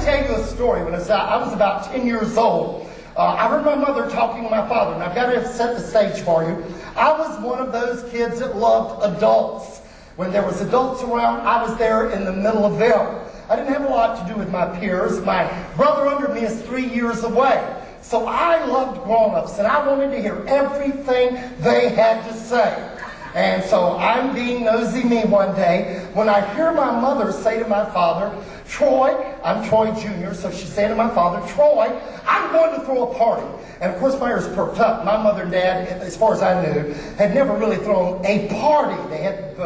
to tell you a story. When I was about 10 years old, I heard my mother talking to my father, and I've got to set the stage for you. I was one of those kids that loved adults. When there was adults around, I was there in the middle of them. I didn't have a lot to do with my peers. My brother under me is 3 years away. So I loved grown-ups, and I wanted to hear everything they had to say. And so I'm being nosy me one day when I hear my mother say to my father, Troy, I'm Troy Jr., so she's saying to my father, Troy, I'm going to throw a party. And of course my ears perked up. My mother and dad, as far as I knew, had never really thrown a party. They had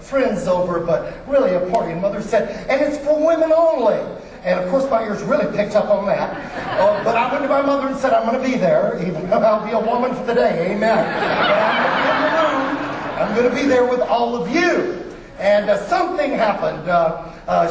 friends over, but really a party. And mother said, and it's for women only. And of course my ears really picked up on that. But I went to my mother and said, I'm going to be there, even though I'll be a woman for the day, amen. I'm going to be there with all of you. And something happened.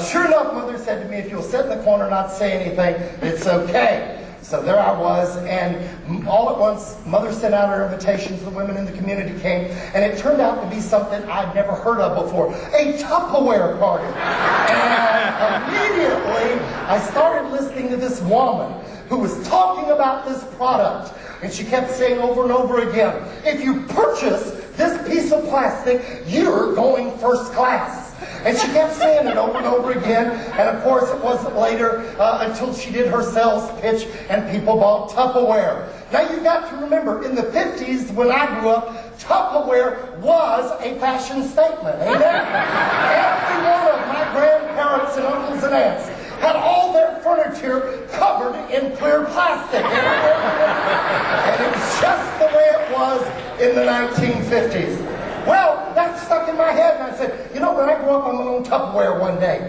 Sure enough, Mother said to me, if you'll sit in the corner and not say anything, it's okay. So there I was, and all at once, Mother sent out her invitations. The women in the community came, and it turned out to be something I'd never heard of before, a Tupperware party. And immediately, I started listening to this woman who was talking about this product. And she kept saying over and over again, if you purchase this piece of plastic, you're going first class. And she kept saying it over and over again. And of course, it wasn't later until she did her sales pitch and people bought Tupperware. Now you've got to remember, in the 50s, when I grew up, Tupperware was a fashion statement. Amen? Every one of my grandparents and uncles and aunts had all their furniture covered in clear plastic. And it was just the way it was in the 1950s. Well, that stuck in my head, and I said, you know, when I grew up, I'm going to own Tupperware one day.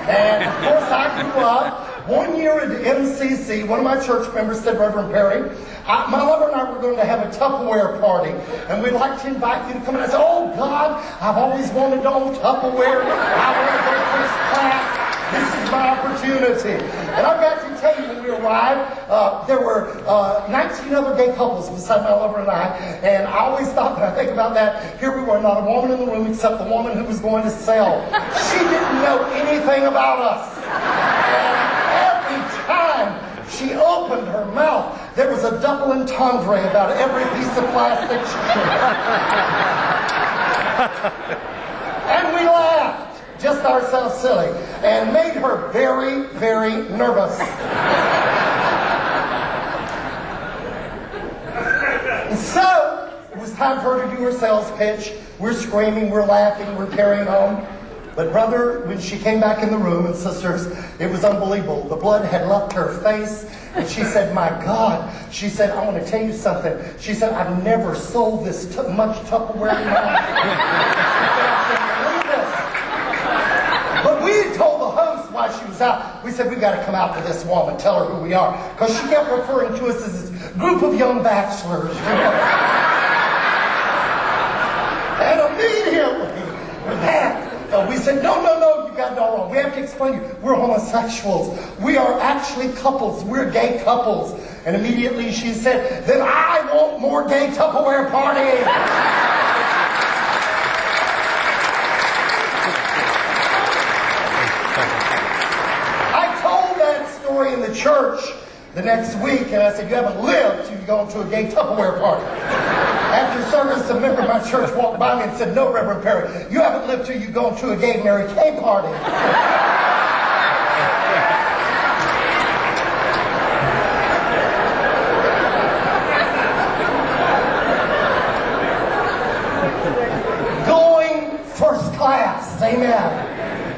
And of course, I grew up. 1 year at MCC, one of my church members said, Reverend Perry, my lover and I were going to have a Tupperware party, and we'd like to invite you to come. And I said, oh, God, I've always wanted to own Tupperware. I want to go first class. This is my opportunity. And I've got to tell you, when we arrived, there were 19 other gay couples beside my lover and I. And I always thought, when I think about that, here we were, not a woman in the room except the woman who was going to sell. She didn't know anything about us. And every time she opened her mouth, there was a double entendre about every piece of plastic she And we laughed. Just ourselves silly, and made her very, very nervous. And so, it was time for her to do her sales pitch. We're screaming, we're laughing, we're carrying on. But brother, when she came back in the room, and sisters, it was unbelievable. The blood had left her face, and she said, my God. She said, I want to tell you something. She said, I've never sold this much Tupperware in my life. But we had told the host while she was out, we said, we've got to come out to this woman, tell her who we are. Because she kept referring to us as this group of young bachelors. And immediately, with that, we said, no, you got it all wrong. We have to explain to you, we're homosexuals. We are actually couples. We're gay couples. And immediately she said, then I want more gay Tupperware parties. In the church the next week, and I said, you haven't lived till you go to a gay Tupperware party. After service, a member of my church walked by me and said, no, Reverend Perry, you haven't lived till you go to a gay Mary Kay party. Going first class, amen.